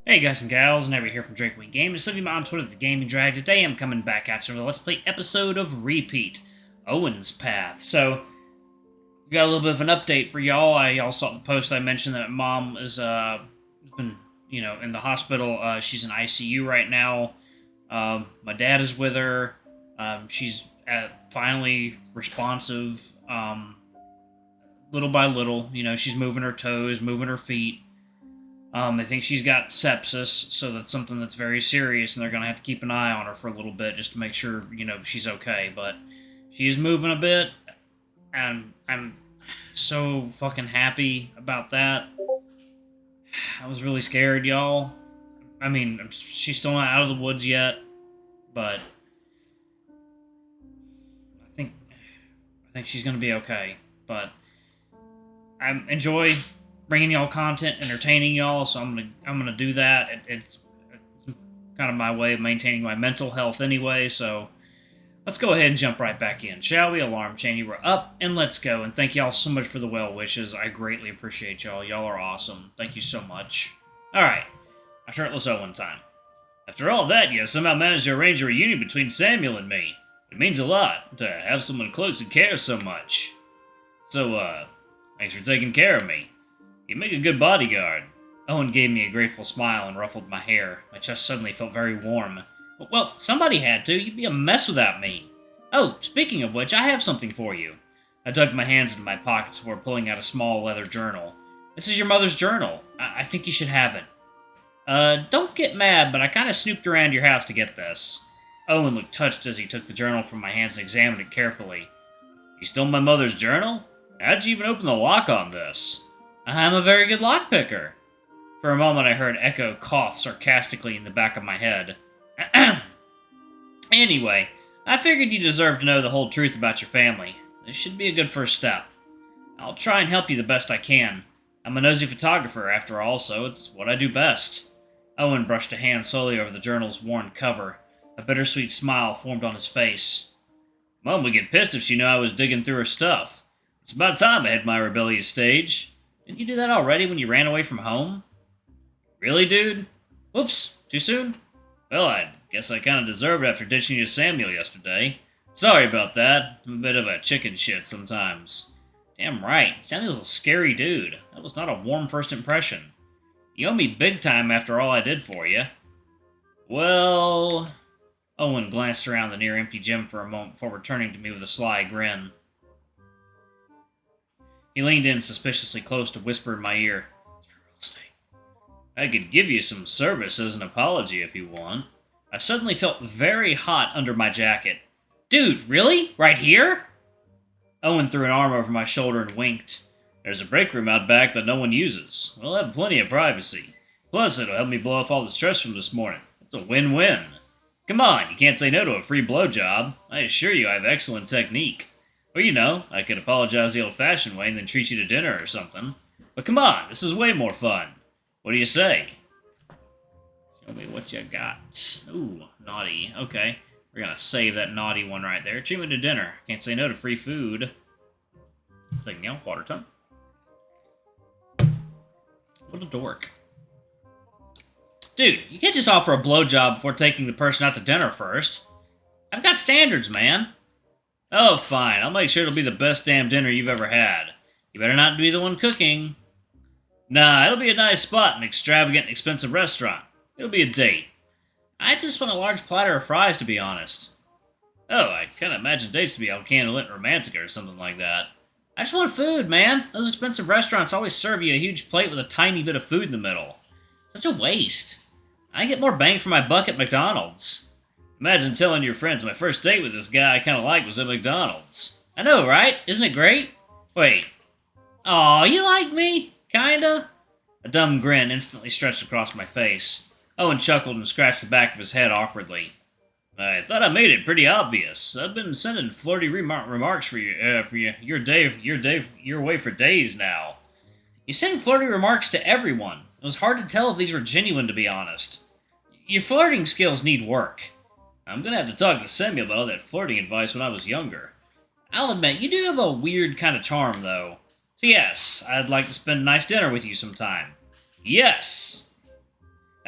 Hey guys and gals, Never here from Drake Wing Games. Send me on Twitter the Gaming Drag. Today I'm coming back at you with a Let's Play episode of Repeat, Owen's Path. So, we got a little bit of an update for y'all. Y'all saw the post I mentioned that mom is been, in the hospital. She's in ICU right now. My dad is with her. She's finally responsive, little by little. She's moving her toes, moving her feet. I think she's got sepsis, so that's something that's very serious, and they're going to have to keep an eye on her for a little bit just to make sure, she's okay. But she is moving a bit, and I'm so fucking happy about that. I was really scared, y'all. I mean, she's still not out of the woods yet, but I think she's going to be okay. But I enjoy bringing y'all content, entertaining y'all, so I'm gonna do that. It's kind of my way of maintaining my mental health anyway, so let's go ahead and jump right back in, shall we? Alarm chain, we're up, and let's go. And thank y'all so much for the well wishes. I greatly appreciate y'all. Y'all are awesome. Thank you so much. Alright, a shirtless Owen time. After all that, you somehow managed to arrange a reunion between Samuel and me. It means a lot to have someone close who cares so much. So, thanks for taking care of me. You make a good bodyguard. Owen gave me a grateful smile and ruffled my hair. My chest suddenly felt very warm. Well, somebody had to. You'd be a mess without me. Oh, speaking of which, I have something for you. I dug my hands into my pockets before pulling out a small leather journal. This is your mother's journal. I think you should have it. Don't get mad, but I kind of snooped around your house to get this. Owen looked touched as he took the journal from my hands and examined it carefully. You stole my mother's journal? How'd you even open the lock on this? I'm a very good lockpicker. For a moment I heard Echo cough sarcastically in the back of my head. Anyway, I figured you deserved to know the whole truth about your family. This should be a good first step. I'll try and help you the best I can. I'm a nosy photographer, after all, so it's what I do best. Owen brushed a hand slowly over the journal's worn cover. A bittersweet smile formed on his face. Mom would get pissed if she knew I was digging through her stuff. It's about time I hit my rebellious stage. Didn't you do that already when you ran away from home? Really, dude? Whoops, too soon? Well, I guess I kind of deserved it after ditching you to Samuel yesterday. Sorry about that. I'm a bit of a chicken shit sometimes. Damn right, Samuel's a scary dude. That was not a warm first impression. You owe me big time after all I did for you. Well... Owen glanced around the near-empty gym for a moment before returning to me with a sly grin. He leaned in suspiciously close to whisper in my ear, "It's for real estate. I could give you some service as an apology if you want." I suddenly felt very hot under my jacket. Dude, really? Right here? Owen threw an arm over my shoulder and winked. There's a break room out back that no one uses. We'll have plenty of privacy. Plus, it'll help me blow off all the stress from this morning. It's a win-win. Come on, you can't say no to a free blowjob. I assure you I have excellent technique. Or, I could apologize the old-fashioned way and then treat you to dinner or something. But come on, this is way more fun. What do you say? Show me what you got. Ooh, naughty. Okay, we're gonna save that naughty one right there. Treat me to dinner. Can't say no to free food. Taking out water time. What a dork. Dude, you can't just offer a blowjob before taking the person out to dinner first. I've got standards, man. Oh, fine. I'll make sure it'll be the best damn dinner you've ever had. You better not be the one cooking. Nah, it'll be a nice spot, an extravagant, expensive restaurant. It'll be a date. I just want a large platter of fries, to be honest. Oh, I kind of imagine dates to be all candlelit and romantic or something like that. I just want food, man. Those expensive restaurants always serve you a huge plate with a tiny bit of food in the middle. Such a waste. I get more bang for my buck at McDonald's. Imagine telling your friends my first date with this guy I kind of liked was at McDonald's. I know, right? Isn't it great? Wait. Aw, you like me? Kinda? A dumb grin instantly stretched across my face. Owen chuckled and scratched the back of his head awkwardly. I thought I made it pretty obvious. I've been sending flirty remarks for your way for days now. You send flirty remarks to everyone. It was hard to tell if these were genuine, to be honest. Your flirting skills need work. I'm gonna have to talk to Samuel about all that flirting advice when I was younger. I'll admit, you do have a weird kind of charm, though. So yes, I'd like to spend a nice dinner with you sometime. Yes!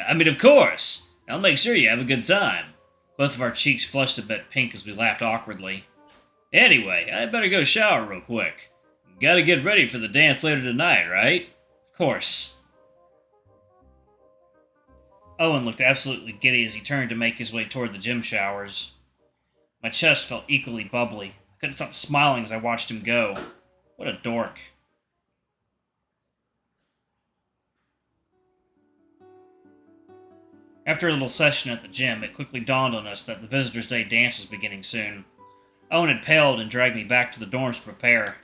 I mean, of course. I'll make sure you have a good time. Both of our cheeks flushed a bit pink as we laughed awkwardly. Anyway, I better go shower real quick. Gotta get ready for the dance later tonight, right? Of course. Owen looked absolutely giddy as he turned to make his way toward the gym showers. My chest felt equally bubbly. I couldn't stop smiling as I watched him go. What a dork. After a little session at the gym, it quickly dawned on us that the Visitor's Day dance was beginning soon. Owen had paled and dragged me back to the dorms to prepare.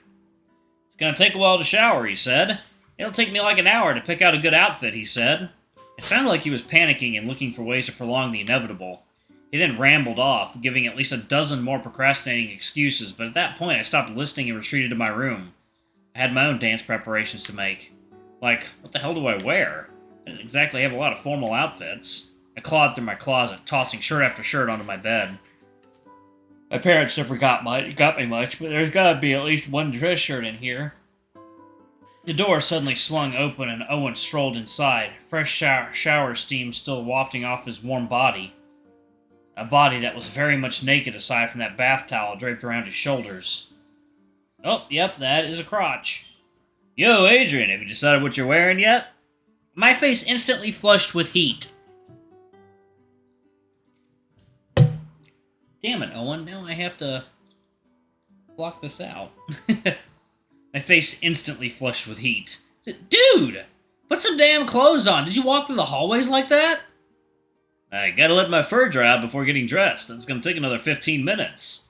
It's gonna take a while to shower, he said. It'll take me like an hour to pick out a good outfit, he said. It sounded like he was panicking and looking for ways to prolong the inevitable. He then rambled off, giving at least a dozen more procrastinating excuses, but at that point I stopped listening and retreated to my room. I had my own dance preparations to make. Like, what the hell do I wear? I didn't exactly have a lot of formal outfits. I clawed through my closet, tossing shirt after shirt onto my bed. My parents never got me much, but there's gotta be at least one dress shirt in here. The door suddenly swung open and Owen strolled inside, fresh shower steam still wafting off his warm body. A body that was very much naked aside from that bath towel draped around his shoulders. Oh, yep, that is a crotch. Yo, Adrian, have you decided what you're wearing yet? My face instantly flushed with heat. Damn it, Owen, now I have to block this out. My face instantly flushed with heat. Dude! Put some damn clothes on! Did you walk through the hallways like that? I gotta let my fur dry out before getting dressed. That's gonna take another 15 minutes.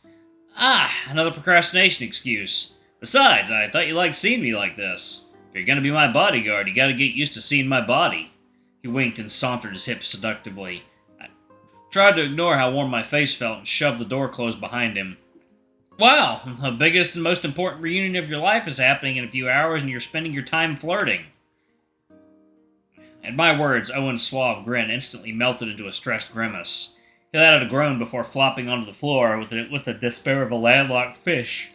Ah, another procrastination excuse. Besides, I thought you liked seeing me like this. If you're gonna be my bodyguard, you gotta get used to seeing my body. He winked and sauntered his hips seductively. I tried to ignore how warm my face felt and shoved the door closed behind him. Wow, the biggest and most important reunion of your life is happening in a few hours and you're spending your time flirting. At my words, Owen's suave grin instantly melted into a stressed grimace. He let out a groan before flopping onto the floor with the despair of a landlocked fish.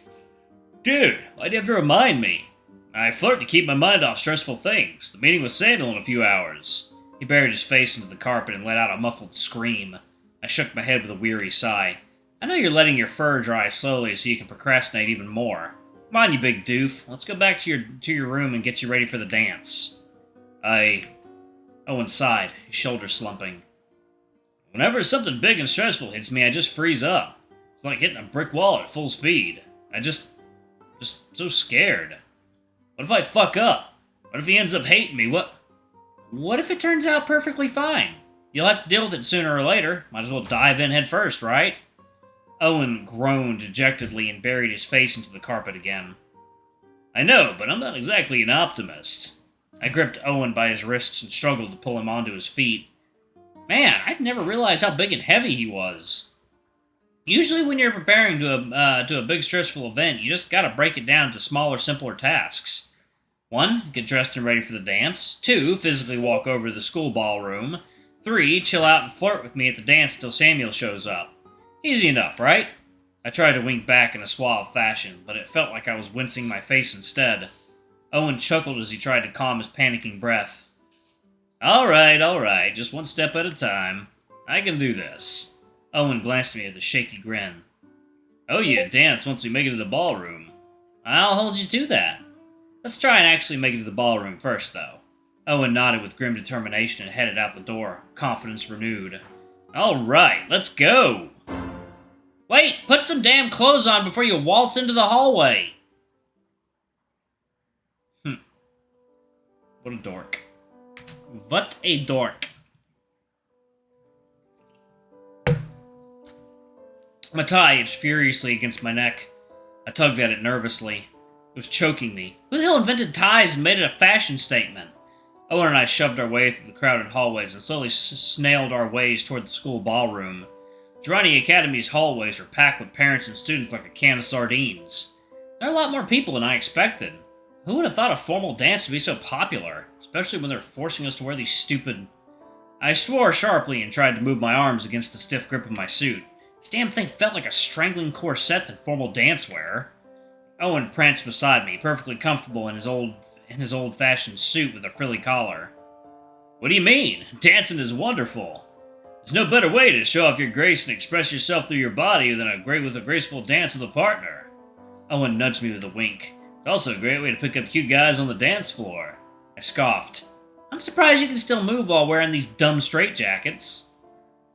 Dude, why'd you have to remind me? I flirt to keep my mind off stressful things. The meeting with Samuel in a few hours. He buried his face into the carpet and let out a muffled scream. I shook my head with a weary sigh. I know you're letting your fur dry slowly so you can procrastinate even more. Come on, you big doof. Let's go back to your room and get you ready for the dance. Owen sighed, his shoulders slumping. Whenever something big and stressful hits me, I just freeze up. It's like hitting a brick wall at full speed. I just so scared. What if I fuck up? What if he ends up hating me? What if it turns out perfectly fine? You'll have to deal with it sooner or later. Might as well dive in head first, right? Owen groaned dejectedly and buried his face into the carpet again. I know, but I'm not exactly an optimist. I gripped Owen by his wrists and struggled to pull him onto his feet. Man, I'd never realized how big and heavy he was. Usually when you're preparing to a big stressful event, you just gotta break it down to smaller, simpler tasks. 1, get dressed and ready for the dance. 2, physically walk over to the school ballroom. 3, chill out and flirt with me at the dance until Samuel shows up. Easy enough, right? I tried to wink back in a suave fashion, but it felt like I was wincing my face instead. Owen chuckled as he tried to calm his panicking breath. Alright, just one step at a time. I can do this. Owen glanced at me with a shaky grin. Oh yeah, dance once we make it to the ballroom. I'll hold you to that. Let's try and actually make it to the ballroom first, though. Owen nodded with grim determination and headed out the door, confidence renewed. Alright, let's go! Wait, put some damn clothes on before you waltz into the hallway! What a dork. What a dork. My tie itched furiously against my neck. I tugged at it nervously. It was choking me. Who the hell invented ties and made it a fashion statement? Owen and I shoved our way through the crowded hallways and slowly snailed our ways toward the school ballroom. Girani Academy's hallways were packed with parents and students like a can of sardines. There are a lot more people than I expected. Who would have thought a formal dance would be so popular, especially when they're forcing us to wear these stupid... I swore sharply and tried to move my arms against the stiff grip of my suit. This damn thing felt like a strangling corset than formal dance wear. Owen pranced beside me, perfectly comfortable in his old-fashioned suit with a frilly collar. What do you mean? Dancing is wonderful. There's no better way to show off your grace and express yourself through your body than with a graceful dance with a partner. Owen nudged me with a wink. It's also a great way to pick up cute guys on the dance floor. I scoffed. I'm surprised you can still move while wearing these dumb straitjackets.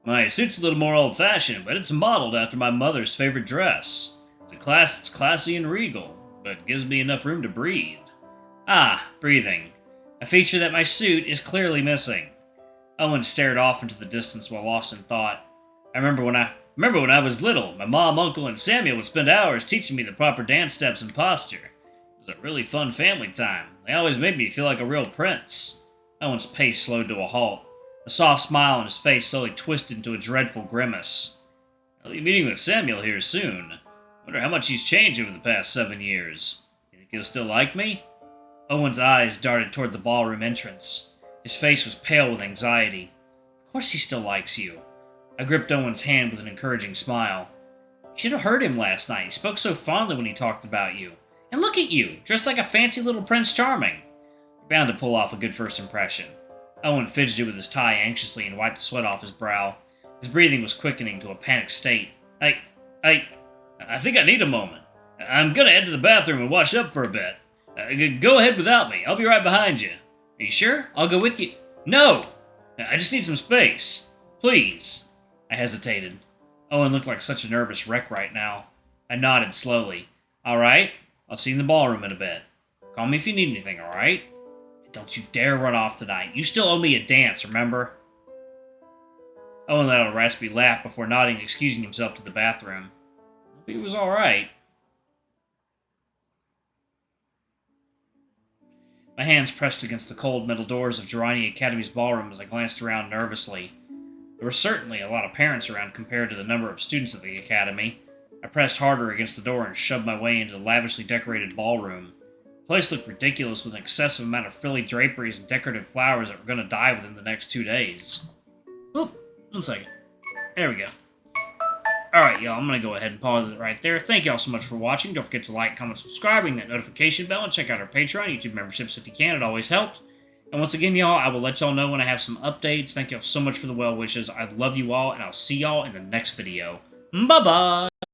My suit's a little more old-fashioned, but it's modeled after my mother's favorite dress. It's classy and regal, but it gives me enough room to breathe. Ah, breathing. A feature that my suit is clearly missing. Owen stared off into the distance while lost in thought. I remember when I was little, my mom, uncle, and Samuel would spend hours teaching me the proper dance steps and posture. It was a really fun family time. They always made me feel like a real prince. Owen's pace slowed to a halt. A soft smile on his face slowly twisted into a dreadful grimace. I'll be meeting with Samuel here soon. Wonder how much he's changed over the past 7 years. You think he'll still like me? Owen's eyes darted toward the ballroom entrance. His face was pale with anxiety. Of course he still likes you. I gripped Owen's hand with an encouraging smile. You should have heard him last night. He spoke so fondly when he talked about you. And look at you, dressed like a fancy little Prince Charming. You're bound to pull off a good first impression. Owen fidgeted with his tie anxiously and wiped the sweat off his brow. His breathing was quickening to a panicked state. I think I need a moment. I'm gonna head to the bathroom and wash up for a bit. Go ahead without me. I'll be right behind you. Are you sure? I'll go with you. No! I just need some space. Please. I hesitated. Owen looked like such a nervous wreck right now. I nodded slowly. All right. I'll see you in the ballroom in a bit. Call me if you need anything, all right? Don't you dare run off tonight. You still owe me a dance, remember? Owen let out a raspy laugh before nodding and excusing himself to the bathroom. He was all right. My hands pressed against the cold metal doors of Girani Academy's ballroom as I glanced around nervously. There were certainly a lot of parents around compared to the number of students at the academy. I pressed harder against the door and shoved my way into the lavishly decorated ballroom. The place looked ridiculous with an excessive amount of frilly draperies and decorative flowers that were going to die within the next 2 days. Oop, 1 second. There we go. Alright, y'all, I'm going to go ahead and pause it right there. Thank y'all so much for watching. Don't forget to like, comment, subscribe, ring that notification bell, and check out our Patreon, YouTube memberships if you can. It always helps. And once again, y'all, I will let y'all know when I have some updates. Thank y'all so much for the well wishes. I love you all, and I'll see y'all in the next video. Bye-bye!